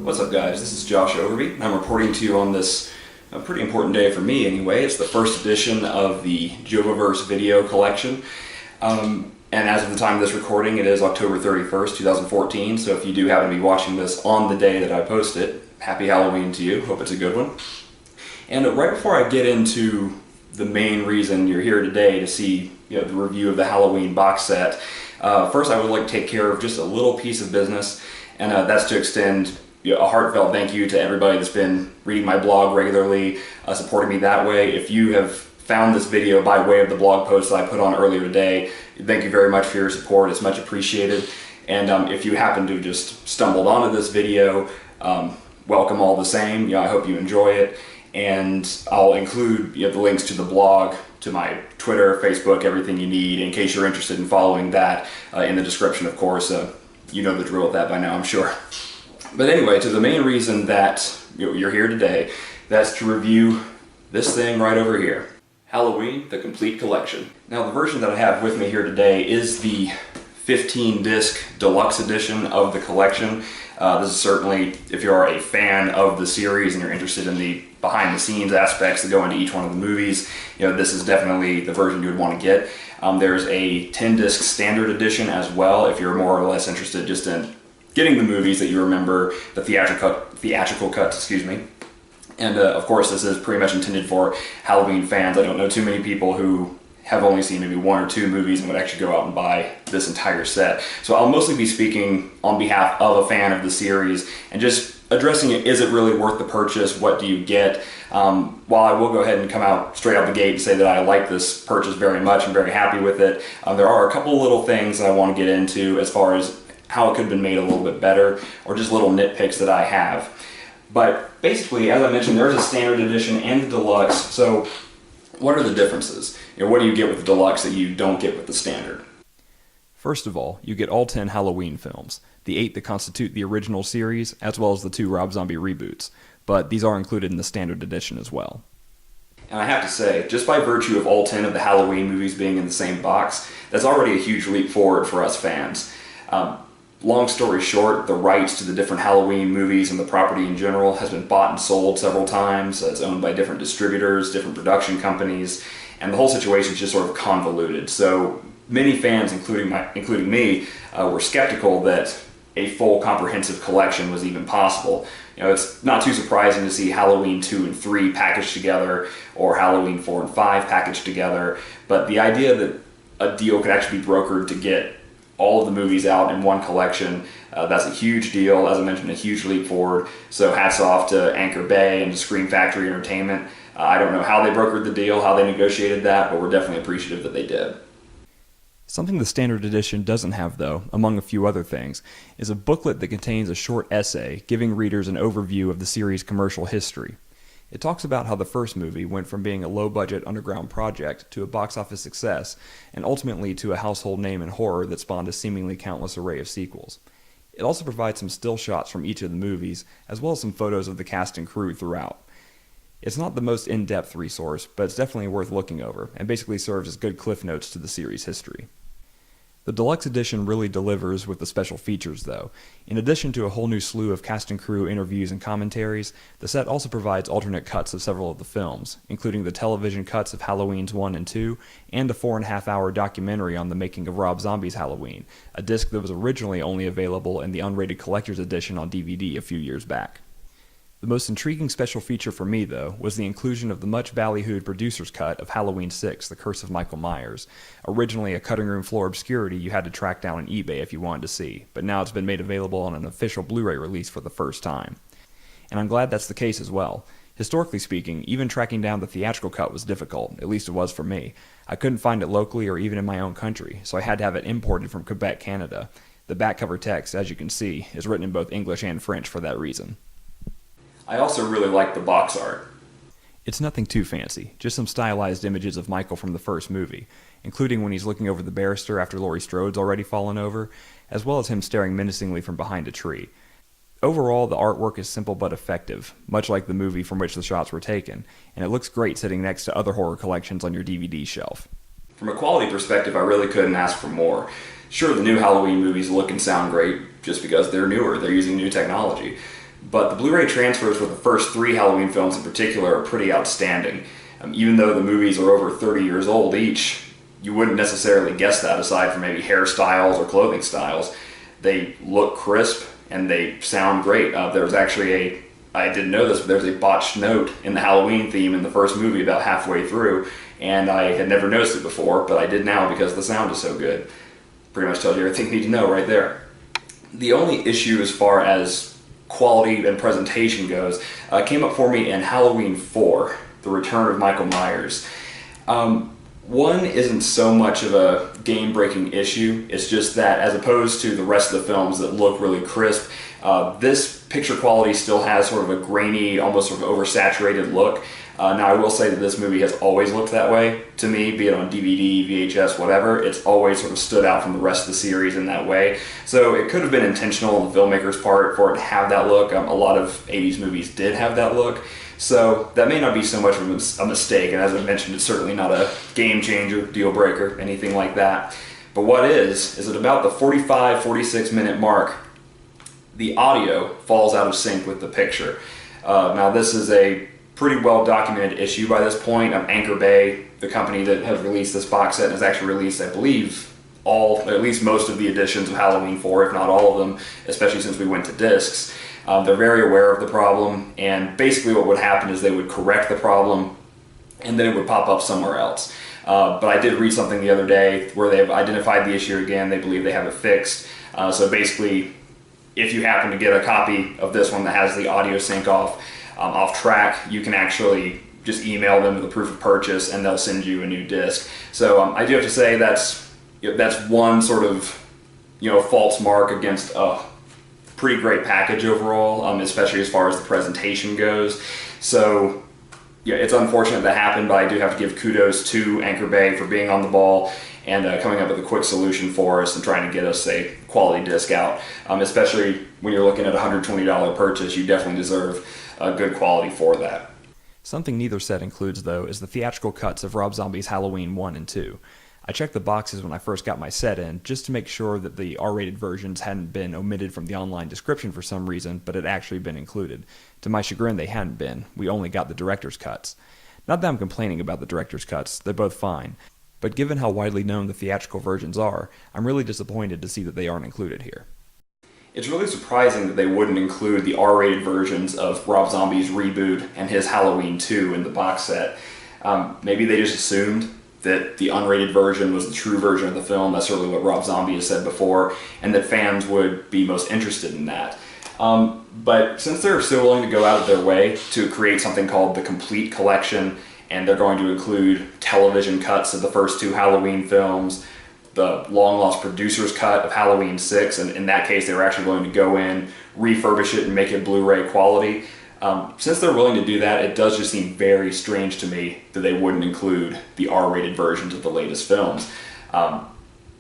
What's up, guys? This is Josh Overby. I'm reporting to you on this pretty important day for me anyway. It's the first edition of the Jovaverse video collection. And as of the time of this recording, it is October 31st, 2014. So if you do happen to be watching this on the day that I post it, happy Halloween to you. Hope it's a good one. And right before I get into the main reason you're here today to see the review of the Halloween box set, first I would like to take care of just a little piece of business, and that's to extend a heartfelt thank you to everybody that's been reading my blog regularly, supporting me that way. If you have found this video by way of the blog post that I put on earlier today, thank you very much for your support. It's much appreciated. And if you happen to just stumbled onto this video, welcome all the same. I hope you enjoy it. And I'll include the links to the blog, to my Twitter, Facebook, everything you need in case you're interested in following that in the description, of course. You know the drill with that by now, I'm sure. But anyway, to the main reason that you're here today, that's to review this thing right over here. Halloween, the Complete Collection. Now, the version that I have with me here today is the 15-disc deluxe edition of the collection. This is certainly, if you're a fan of the series and you're interested in the behind-the-scenes aspects that go into each one of the movies, this is definitely the version you would want to get. There's a 10-disc standard edition as well, if you're more or less interested just in getting the movies that you remember, the theatrical cuts, excuse me. And of course, this is pretty much intended for Halloween fans. I don't know too many people who have only seen maybe one or two movies and would actually go out and buy this entire set. So I'll mostly be speaking on behalf of a fan of the series and just addressing it. Is it really worth the purchase? What do you get? While I will go ahead and come out straight out the gate and say that I like this purchase very much, I'm very happy with it, there are a couple little things that I want to get into as far as how it could have been made a little bit better, or just little nitpicks that I have. But basically, as I mentioned, there's a standard edition and the deluxe. So what are the differences? What do you get with the deluxe that you don't get with the standard? First of all, you get all 10 Halloween films, the 8 that constitute the original series, as well as the 2 Rob Zombie reboots, but these are included in the standard edition as well. And I have to say, just by virtue of all 10 of the Halloween movies being in the same box, that's already a huge leap forward for us fans. Long story short, the rights to the different Halloween movies and the property in general has been bought and sold several times. It's owned by different distributors, different production companies, and the whole situation is just sort of convoluted. So many fans, including me, were skeptical that a full comprehensive collection was even possible. It's not too surprising to see Halloween 2 and 3 packaged together, or Halloween 4 and 5 packaged together, but the idea that a deal could actually be brokered to get all of the movies out in one collection, that's a huge deal. As I mentioned, a huge leap forward. So hats off to Anchor Bay and to Scream Factory Entertainment. I don't know how they brokered the deal, how they negotiated that, but we're definitely appreciative that they did. Something the standard edition doesn't have, though, among a few other things, is a booklet that contains a short essay giving readers an overview of the series' commercial history. It talks about how the first movie went from being a low-budget underground project to a box office success, and ultimately to a household name in horror that spawned a seemingly countless array of sequels. It also provides some still shots from each of the movies, as well as some photos of the cast and crew throughout. It's not the most in-depth resource, but it's definitely worth looking over, and basically serves as good cliff notes to the series' history. The deluxe edition really delivers with the special features, though. In addition to a whole new slew of cast and crew interviews and commentaries, the set also provides alternate cuts of several of the films, including the television cuts of Halloween's 1 and 2, and a 4.5-hour documentary on the making of Rob Zombie's Halloween, a disc that was originally only available in the unrated collector's edition on DVD a few years back. The most intriguing special feature for me, though, was the inclusion of the much ballyhooed producer's cut of Halloween 6, The Curse of Michael Myers, originally a cutting room floor obscurity you had to track down on eBay if you wanted to see, but now it's been made available on an official Blu-ray release for the first time. And I'm glad that's the case as well. Historically speaking, even tracking down the theatrical cut was difficult, at least it was for me. I couldn't find it locally or even in my own country, so I had to have it imported from Quebec, Canada. The back cover text, as you can see, is written in both English and French for that reason. I also really like the box art. It's nothing too fancy, just some stylized images of Michael from the first movie, including when he's looking over the barister after Laurie Strode's already fallen over, as well as him staring menacingly from behind a tree. Overall, the artwork is simple but effective, much like the movie from which the shots were taken, and it looks great sitting next to other horror collections on your DVD shelf. From a quality perspective, I really couldn't ask for more. Sure, the new Halloween movies look and sound great just because they're newer, they're using new technology. but the Blu-ray transfers for the first 3 Halloween films in particular are pretty outstanding. Even though the movies are over 30 years old each, you wouldn't necessarily guess that aside from maybe hairstyles or clothing styles. They look crisp and they sound great. There's actually I didn't know this, but there's a botched note in the Halloween theme in the first movie about halfway through, and I had never noticed it before, but I did now because the sound is so good. Pretty much tells you everything you need to know right there. The only issue as far as quality and presentation goes came up for me in Halloween 4, The Return of Michael Myers. One isn't so much of a game-breaking issue, it's just that as opposed to the rest of the films that look really crisp, this picture quality still has sort of a grainy, almost sort of oversaturated look. Now I will say that this movie has always looked that way to me, be it on DVD, VHS, whatever. It's always sort of stood out from the rest of the series in that way. So it could have been intentional on the filmmaker's part for it to have that look. A lot of 80s movies did have that look. So that may not be so much of a mistake, and as I mentioned, it's certainly not a game changer, deal breaker, anything like that. But what is at about the 45-46 minute mark, the audio falls out of sync with the picture. Now this is a pretty well documented issue by this point. Anchor Bay, the company that has released this box set, has actually released, I believe, at least most of the editions of Halloween 4, if not all of them, especially since we went to discs. They're very aware of the problem, and basically what would happen is they would correct the problem and then it would pop up somewhere else. But I did read something the other day where they've identified the issue again. They believe they have it fixed. So basically, if you happen to get a copy of this one that has the audio sync off track, you can actually just email them with a proof of purchase and they'll send you a new disc. So I do have to say that's one sort of false mark against a pretty great package overall, especially as far as the presentation goes. So yeah, it's unfortunate that happened, but I do have to give kudos to Anchor Bay for being on the ball and coming up with a quick solution for us and trying to get us a quality disc out. Especially when you're looking at a $120 purchase, you definitely deserve good quality for that. Something neither set includes, though, is the theatrical cuts of Rob Zombie's Halloween 1 and 2. I checked the boxes when I first got my set in, just to make sure that the R-rated versions hadn't been omitted from the online description for some reason, but had actually been included. To my chagrin, they hadn't been. We only got the director's cuts. Not that I'm complaining about the director's cuts, they're both fine. But given how widely known the theatrical versions are, I'm really disappointed to see that they aren't included here. It's really surprising that they wouldn't include the R-rated versions of Rob Zombie's reboot and his Halloween 2 in the box set. Maybe they just assumed that the unrated version was the true version of the film. That's certainly what Rob Zombie has said before, and that fans would be most interested in that. But since they're still willing to go out of their way to create something called the Complete Collection, and they're going to include television cuts of the first 2 Halloween films, the long-lost producer's cut of Halloween 6, and in that case they were actually going to go in, refurbish it, and make it Blu-ray quality. Since they're willing to do that, it does just seem very strange to me that they wouldn't include the R-rated versions of the latest films.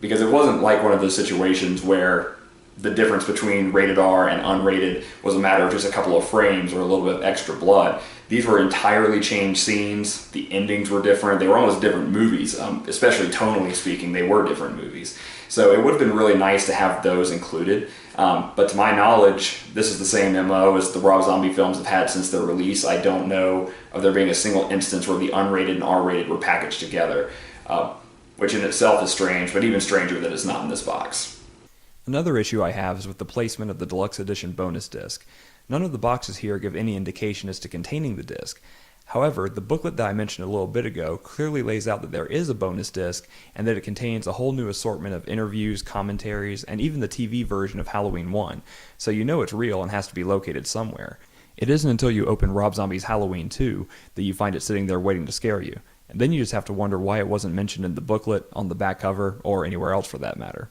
Because it wasn't like one of those situations where the difference between rated R and unrated was a matter of just a couple of frames or a little bit of extra blood. These were entirely changed scenes, the endings were different, they were almost different movies, especially tonally speaking, they were different movies. So it would have been really nice to have those included. But to my knowledge, this is the same MO as the Rob Zombie films have had since their release. I don't know of there being a single instance where the unrated and R-rated were packaged together, which in itself is strange, but even stranger that it's not in this box. Another issue I have is with the placement of the deluxe edition bonus disc. None of the boxes here give any indication as to containing the disc. However, the booklet that I mentioned a little bit ago clearly lays out that there is a bonus disc and that it contains a whole new assortment of interviews, commentaries, and even the TV version of Halloween 1, so you know it's real and has to be located somewhere. It isn't until you open Rob Zombie's Halloween 2 that you find it sitting there waiting to scare you, and then you just have to wonder why it wasn't mentioned in the booklet, on the back cover, or anywhere else for that matter.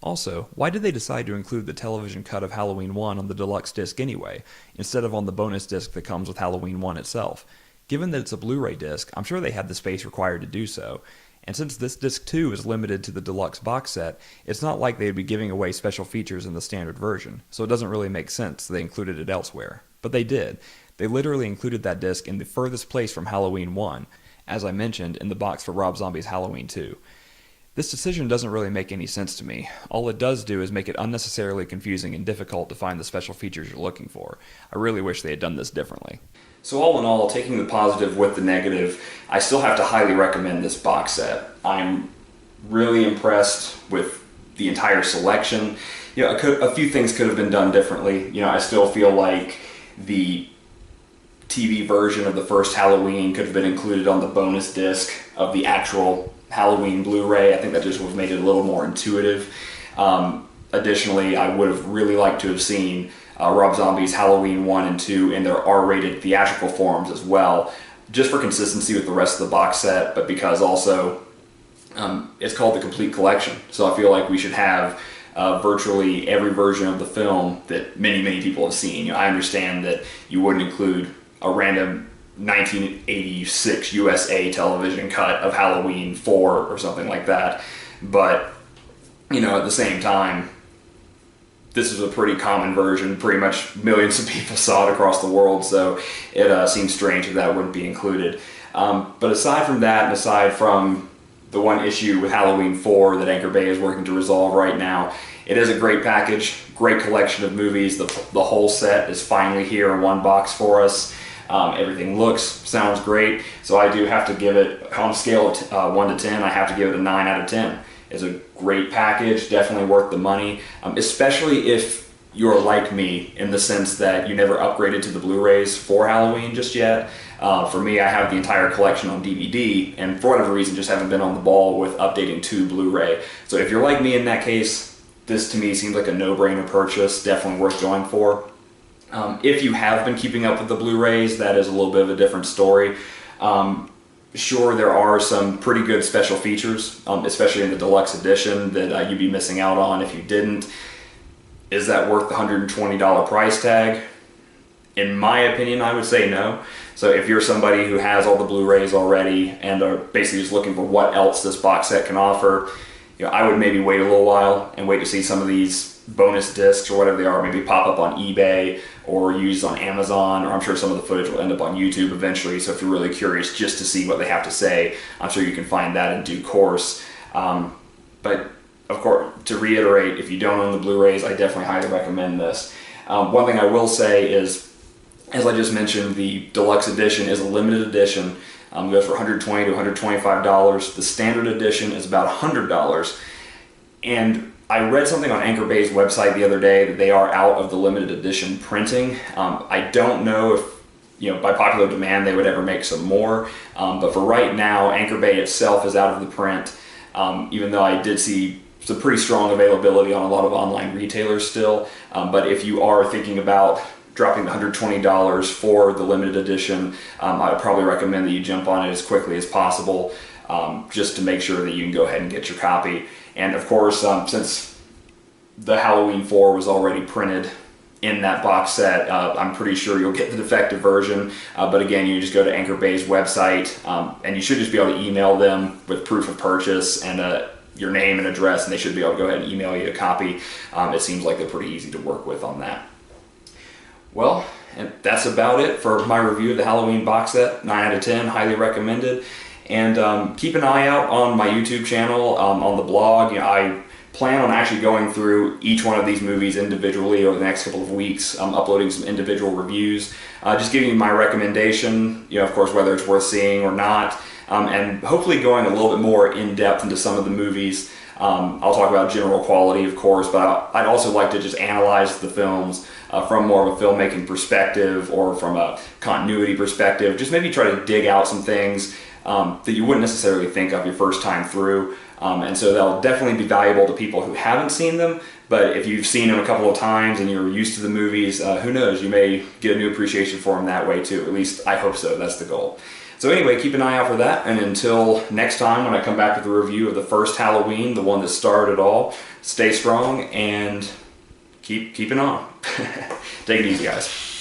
Also, why did they decide to include the television cut of Halloween 1 on the deluxe disc anyway, instead of on the bonus disc that comes with Halloween 1 itself? Given that it's a Blu-ray disc, I'm sure they had the space required to do so, and since this disc 2 is limited to the deluxe box set, it's not like they'd be giving away special features in the standard version, so it doesn't really make sense they included it elsewhere. But they did. They literally included that disc in the furthest place from Halloween 1, as I mentioned, in the box for Rob Zombie's Halloween 2. This decision doesn't really make any sense to me. All it does do is make it unnecessarily confusing and difficult to find the special features you're looking for. I really wish they had done this differently. So all in all, taking the positive with the negative, I still have to highly recommend this box set. I'm really impressed with the entire selection. A few things could have been done differently. I still feel like the TV version of the first Halloween could have been included on the bonus disc of the actual Halloween Blu-ray. I think that just would have made it a little more intuitive. Additionally, I would have really liked to have seen Rob Zombie's Halloween 1 and 2 in their R-rated theatrical forms as well, just for consistency with the rest of the box set, but because also it's called the Complete Collection. So I feel like we should have virtually every version of the film that many people have seen. I understand that you wouldn't include a random 1986 USA television cut of Halloween 4 or something like that. But, at the same time, this is a pretty common version. Pretty much millions of people saw it across the world, so it seems strange that wouldn't be included. But aside from that, and aside from the one issue with Halloween 4 that Anchor Bay is working to resolve right now, it is a great package, great collection of movies. The whole set is finally here in one box for us. Everything sounds great, so I do have to give it, on a scale of 1 to 10, I have to give it a 9 out of 10. It's a great package, definitely worth the money, especially if you're like me in the sense that you never upgraded to the Blu-rays for Halloween just yet. For me, I have the entire collection on DVD, and for whatever reason just haven't been on the ball with updating to Blu-ray. So if you're like me in that case, this to me seems like a no-brainer purchase, definitely worth going for. If you have been keeping up with the Blu-rays, that is a little bit of a different story. Sure, there are some pretty good special features, especially in the deluxe edition, that you'd be missing out on if you didn't. Is that worth the $120 price tag? In my opinion, I would say no. So if you're somebody who has all the Blu-rays already and are basically just looking for what else this box set can offer, I would maybe wait a little while and wait to see some of these bonus discs or whatever they are maybe pop up on eBay or used on Amazon, or I'm sure some of the footage will end up on YouTube eventually. So if you're really curious just to see what they have to say, I'm sure you can find that in due course. But of course, to reiterate, if you don't own the Blu-rays, I definitely highly recommend this. One thing I will say is, as I just mentioned, the deluxe edition is a limited edition. It goes for $120 to $125. The standard edition is about $100. And I read something on Anchor Bay's website the other day that they are out of the limited edition printing. I don't know if, by popular demand they would ever make some more. But for right now, Anchor Bay itself is out of the print, even though I did see some pretty strong availability on a lot of online retailers still. But if you are thinking about dropping the $120 for the limited edition, I would probably recommend that you jump on it as quickly as possible, just to make sure that you can go ahead and get your copy. And of course, since the Halloween 4 was already printed in that box set, I'm pretty sure you'll get the defective version. But again, you just go to Anchor Bay's website, and you should just be able to email them with proof of purchase and your name and address, and they should be able to go ahead and email you a copy. It seems like they're pretty easy to work with on that. Well, and that's about it for my review of the Halloween box set. 9 out of 10, highly recommended. And keep an eye out on my YouTube channel, on the blog. I plan on actually going through each one of these movies individually over the next couple of weeks, uploading some individual reviews, just giving you my recommendation, of course, whether it's worth seeing or not, and hopefully going a little bit more in-depth into some of the movies. I'll talk about general quality, of course, but I'd also like to just analyze the films from more of a filmmaking perspective or from a continuity perspective, just maybe try to dig out some things that you wouldn't necessarily think of your first time through. And so they'll definitely be valuable to people who haven't seen them, but if you've seen them a couple of times and you're used to the movies, who knows, you may get a new appreciation for them that way too. At least I hope so, that's the goal. So anyway, keep an eye out for that, and until next time when I come back with a review of the first Halloween, the one that started it all, stay strong and keep it on. Take it easy, guys.